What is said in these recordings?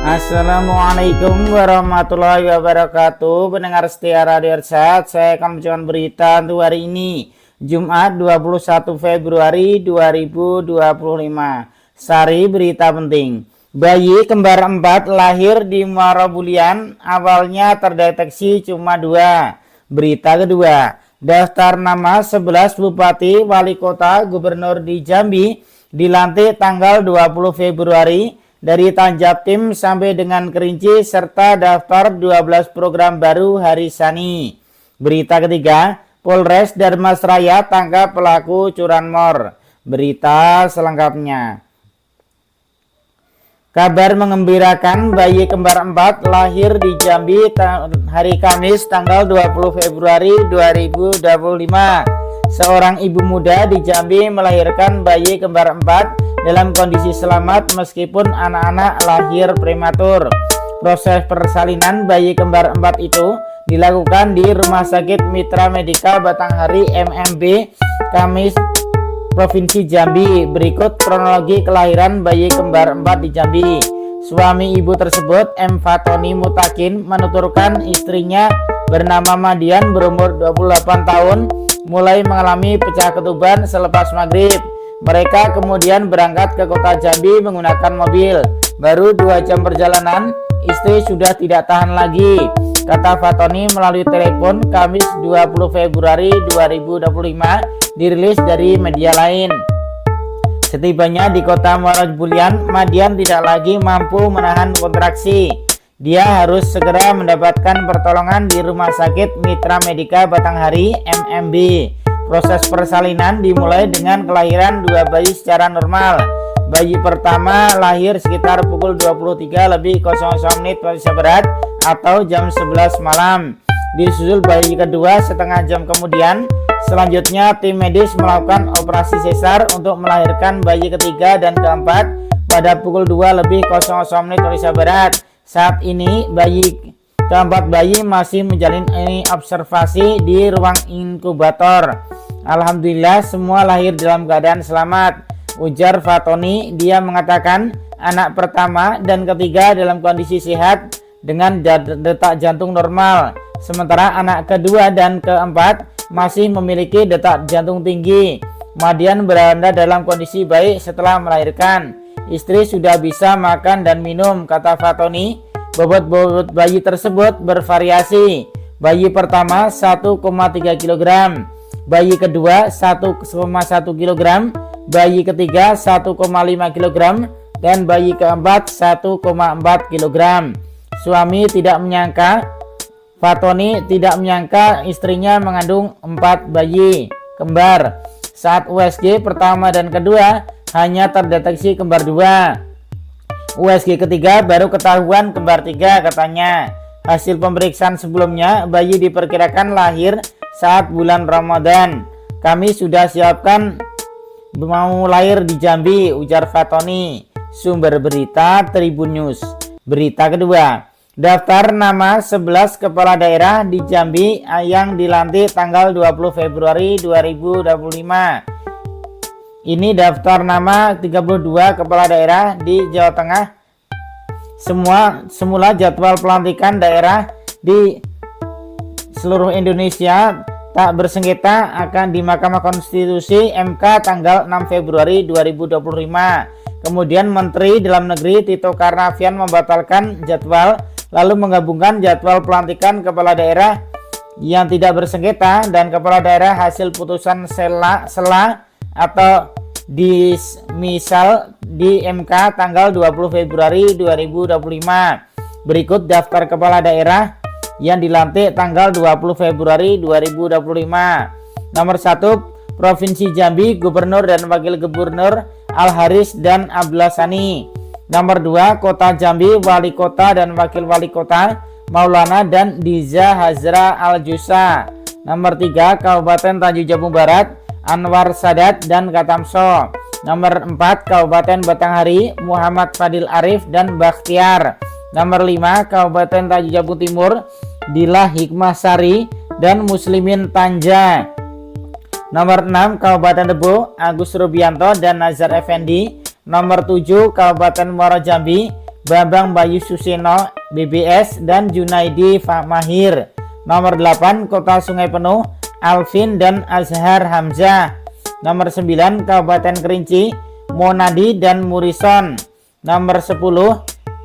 Assalamualaikum warahmatullahi wabarakatuh. Pendengar setia Radio Irsad, saya akan membacakan berita untuk hari ini, Jumat 21 Februari 2025. Sari berita penting. Bayi kembar 4 lahir di Muara Bulian, awalnya terdeteksi cuma 2. Berita kedua, daftar nama 11 Bupati, Wali Kota, Gubernur di Jambi dilantik tanggal 20 Februari dari Tanjabtim sampai dengan Kerinci, serta daftar 12 program baru hari Sani. Berita ketiga, Polres Darmasraya tangkap pelaku curanmor. Berita selengkapnya. Kabar mengembirakan, bayi kembar 4 lahir di Jambi hari Kamis tanggal 20 Februari 2025. Seorang ibu muda di Jambi melahirkan bayi kembar 4 dalam kondisi selamat meskipun anak-anak lahir prematur. Proses persalinan bayi kembar 4 itu dilakukan di Rumah Sakit Mitra Medika Batanghari MMB Kamis, Provinsi Jambi. Berikut kronologi kelahiran bayi kembar 4 di Jambi. Suami ibu tersebut, M. Fatoni Mutakin, menuturkan istrinya bernama Madian berumur 28 tahun mulai mengalami pecah ketuban selepas maghrib. Mereka kemudian berangkat ke kota Jambi menggunakan mobil. Baru 2 jam perjalanan, istri sudah tidak tahan lagi, kata Fatoni melalui telepon Kamis 20 Februari 2025, dirilis dari media lain. Setibanya di kota Muara Bulian, Madian tidak lagi mampu menahan kontraksi. Dia harus segera mendapatkan pertolongan di Rumah Sakit Mitra Medika Batanghari MMB. Proses persalinan dimulai dengan kelahiran 2 bayi secara normal. Bayi pertama lahir sekitar pukul 23:00 Indonesia Barat atau jam 11 malam. Disusul bayi kedua setengah jam kemudian. Selanjutnya tim medis melakukan operasi sesar untuk melahirkan bayi ketiga dan keempat pada pukul 2:00 Indonesia Barat. Saat ini keempat bayi masih menjalani observasi di ruang inkubator. Alhamdulillah semua lahir dalam keadaan selamat, ujar Fatoni. Dia mengatakan anak pertama dan ketiga dalam kondisi sehat dengan detak jantung normal, sementara anak kedua dan keempat masih memiliki detak jantung tinggi. Madian berada dalam kondisi baik setelah melahirkan. Istri sudah bisa makan dan minum, kata Fatoni. Bobot bayi tersebut bervariasi. Bayi pertama 1,3 kg, bayi kedua 1,1 kg, bayi ketiga 1,5 kg, dan bayi keempat 1,4 kg. Fatoni tidak menyangka istrinya mengandung 4 bayi kembar. Saat USG pertama dan kedua hanya terdeteksi kembar 2. USG ketiga baru ketahuan kembar 3, katanya. Hasil pemeriksaan sebelumnya, bayi diperkirakan lahir saat bulan Ramadan. Kami sudah siapkan mau lahir di Jambi, ujar Fatoni. Sumber berita Tribun News. Berita kedua, daftar nama 11 kepala daerah di Jambi yang dilantik tanggal 20 Februari 2025. Ini daftar nama 32 kepala daerah di Jawa Tengah. Semula jadwal pelantikan daerah di seluruh Indonesia tak bersengketa akan di Mahkamah Konstitusi MK tanggal 6 Februari 2025. Kemudian Menteri Dalam Negeri Tito Karnavian membatalkan jadwal, lalu menggabungkan jadwal pelantikan kepala daerah yang tidak bersengketa dan kepala daerah hasil putusan sela atau dismisal di MK tanggal 20 Februari 2025. Berikut daftar kepala daerah yang dilantik tanggal 20 Februari 2025. Nomor 1, Provinsi Jambi, Gubernur dan Wakil Gubernur Al-Haris dan Abdullah Sani. Nomor 2, Kota Jambi, Wali Kota dan Wakil Wali Kota Maulana dan Diza Hazra Al-Jusa. Nomor 3, Kabupaten Tanjung Jabung Barat, Anwar Sadat dan Katamso. Nomor 4, Kabupaten Batanghari, Muhammad Fadil Arif dan Bakhtiar. Nomor 5, Kabupaten Tanjung Jabung Timur, Dila Hikmah Sari dan Muslimin Tanja. Nomor 6, Kabupaten Debo, Agus Rubianto dan Nazar Effendi. Nomor 7, Kabupaten Muara Jambi, Bambang Bayu Suseno BBS dan Junaidi Mahir. Nomor 8 Kota Sungai Penuh Alvin dan Azhar Hamzah. Nomor 9 Kabupaten Kerinci Monadi dan Murison. Nomor 10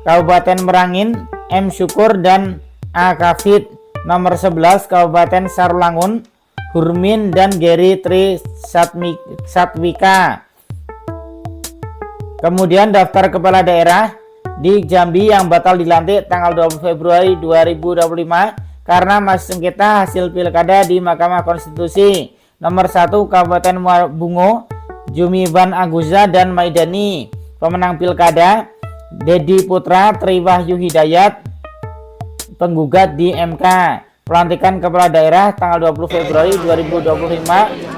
Kabupaten Merangin M Syukur dan A Kafid. Nomor 11 Kabupaten Sarulangun Hurmin dan Geri Tri Satwika. Kemudian daftar kepala daerah di Jambi yang batal dilantik tanggal 20 Februari 2025 karena masih sengketa hasil pilkada di Mahkamah Konstitusi. Nomor 1 Kabupaten Bungo Jumiban Aguza dan Maidani. Pemenang pilkada Dedi Putra Tri Wahyu Hidayat, penggugat di MK. Pelantikan kepala daerah tanggal 20 Februari 2025.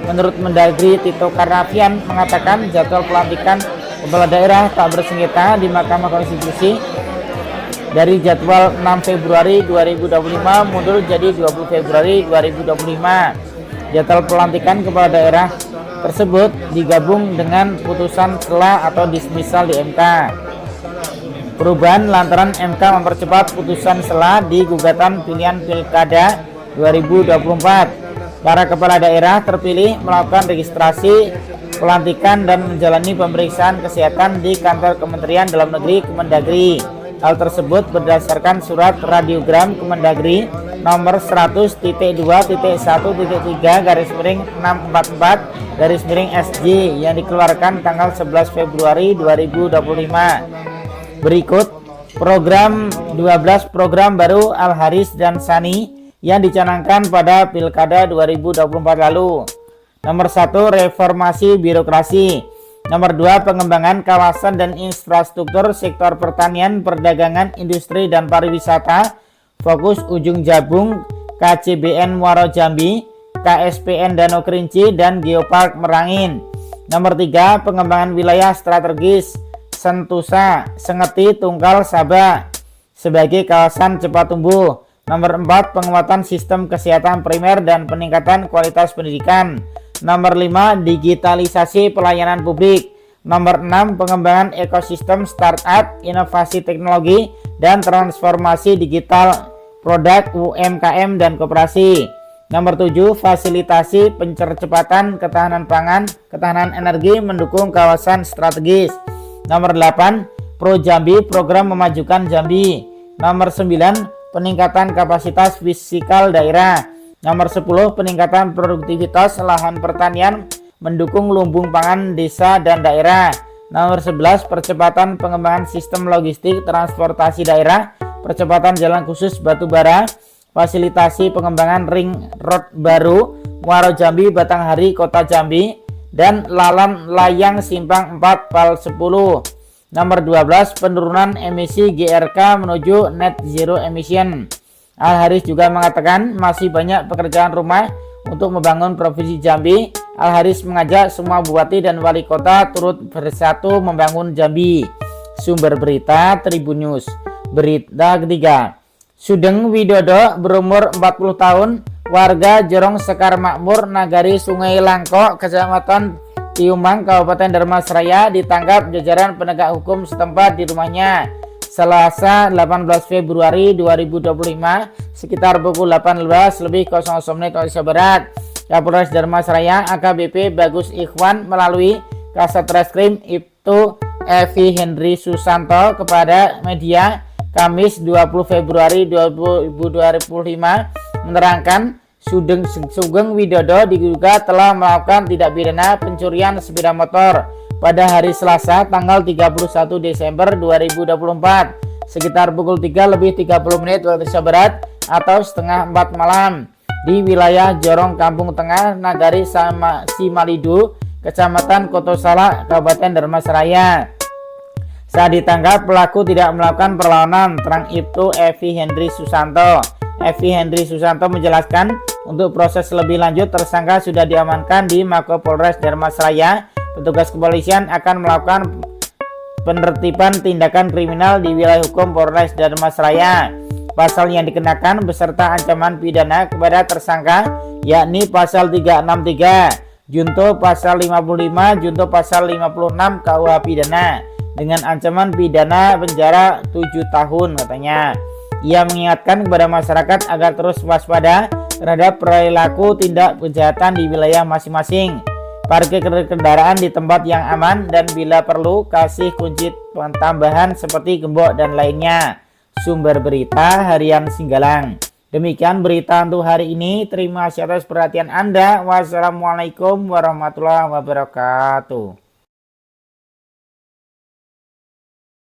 Menurut Mendagri Tito Karnavian mengatakan jadwal pelantikan kepala daerah tak bersengketa di Mahkamah Konstitusi dari jadwal 6 Februari 2025 mundur jadi 20 Februari 2025. Jadwal pelantikan kepala daerah tersebut digabung dengan putusan sela atau dismisal di MK. Perubahan lantaran MK mempercepat putusan sela di gugatan pilihan pilkada 2024. Para kepala daerah terpilih melakukan registrasi pelantikan dan menjalani pemeriksaan kesehatan di kantor Kementerian Dalam Negeri Kemendagri. Hal tersebut berdasarkan surat radiogram Kemendagri nomor 100.2.1.3/644/SJ yang dikeluarkan tanggal 11 Februari 2025. Berikut program 12 program baru Al Haris dan Sani yang dicanangkan pada Pilkada 2024 lalu. Nomor 1 reformasi birokrasi. Nomor 2 pengembangan kawasan dan infrastruktur sektor pertanian, perdagangan, industri dan pariwisata. Fokus Ujung Jabung, KCBN Muaro Jambi, KSPN Danau Kerinci dan Geopark Merangin. Nomor 3 pengembangan wilayah strategis Sentusa, Sengeti, Tungkal, Sabah sebagai kawasan cepat tumbuh. Nomor 4 penguatan sistem kesehatan primer dan peningkatan kualitas pendidikan. Nomor 5 digitalisasi pelayanan publik. Nomor 6 pengembangan ekosistem startup, inovasi teknologi dan transformasi digital produk UMKM dan koperasi. Nomor 7 fasilitasi percepatan ketahanan pangan, ketahanan energi mendukung kawasan strategis. Nomor 8 Pro Jambi, program memajukan Jambi. Nomor 9 peningkatan kapasitas fisikal daerah. Nomor 10 peningkatan produktivitas lahan pertanian mendukung lumbung pangan desa dan daerah. Nomor 11 percepatan pengembangan sistem logistik transportasi daerah, percepatan jalan khusus batubara, fasilitasi pengembangan ring road baru Muaro Jambi, Batanghari, Kota Jambi dan Lalan Layang Simpang 4 Pal 10. Nomor 12 penurunan emisi GRK menuju net zero emission. Al Haris juga mengatakan masih banyak pekerjaan rumah untuk membangun Provinsi Jambi. Al Haris mengajak semua bupati dan wali kota turut bersatu membangun Jambi. Sumber berita Tribun News. Berita ketiga, Sugeng Widodo berumur 40 tahun, warga Jorong Sekar Makmur, Nagari Sungai Langko, Kecamatan Tiumang, Kabupaten Dharmasraya, ditangkap jajaran penegak hukum setempat di rumahnya Selasa 18 Februari 2025 sekitar pukul 18.00 Indonesia Barat. Kapolres Dharmasraya AKBP Bagus Ikhwan melalui Kasat Reskrim Ibtu Evi Henry Susanto kepada media Kamis 20 Februari 2025 menerangkan Sugeng Widodo diduga telah melakukan tindak pidana pencurian sepeda motor pada hari Selasa tanggal 31 Desember 2024 sekitar pukul 3:30 waktu Indonesia Barat atau setengah 4 malam di wilayah Jorong Kampung Tengah, Nagari Simalidu, Kecamatan Kotosala, Kabupaten Dharmasraya. Saat ditangkap, pelaku tidak melakukan perlawanan, terang Ibtu Evi Henry Susanto. Evi Henry Susanto menjelaskan untuk proses lebih lanjut tersangka sudah diamankan di Mako Polres Dharmasraya. Petugas kepolisian akan melakukan penertiban tindakan kriminal di wilayah hukum Polres Dharmasraya. Pasal yang dikenakan beserta ancaman pidana kepada tersangka yakni pasal 363, junto pasal 55, junto pasal 56 KUH pidana. dengan ancaman pidana penjara 7 tahun katanya. Ia mengingatkan kepada masyarakat agar terus waspada terhadap perilaku tindak kejahatan di wilayah masing-masing. Parkir kendaraan di tempat yang aman dan bila perlu kasih kunci tambahan seperti gembok dan lainnya. Sumber berita Harian Singgalang. Demikian berita untuk hari ini. Terima kasih atas perhatian Anda. Wassalamualaikum warahmatullahi wabarakatuh.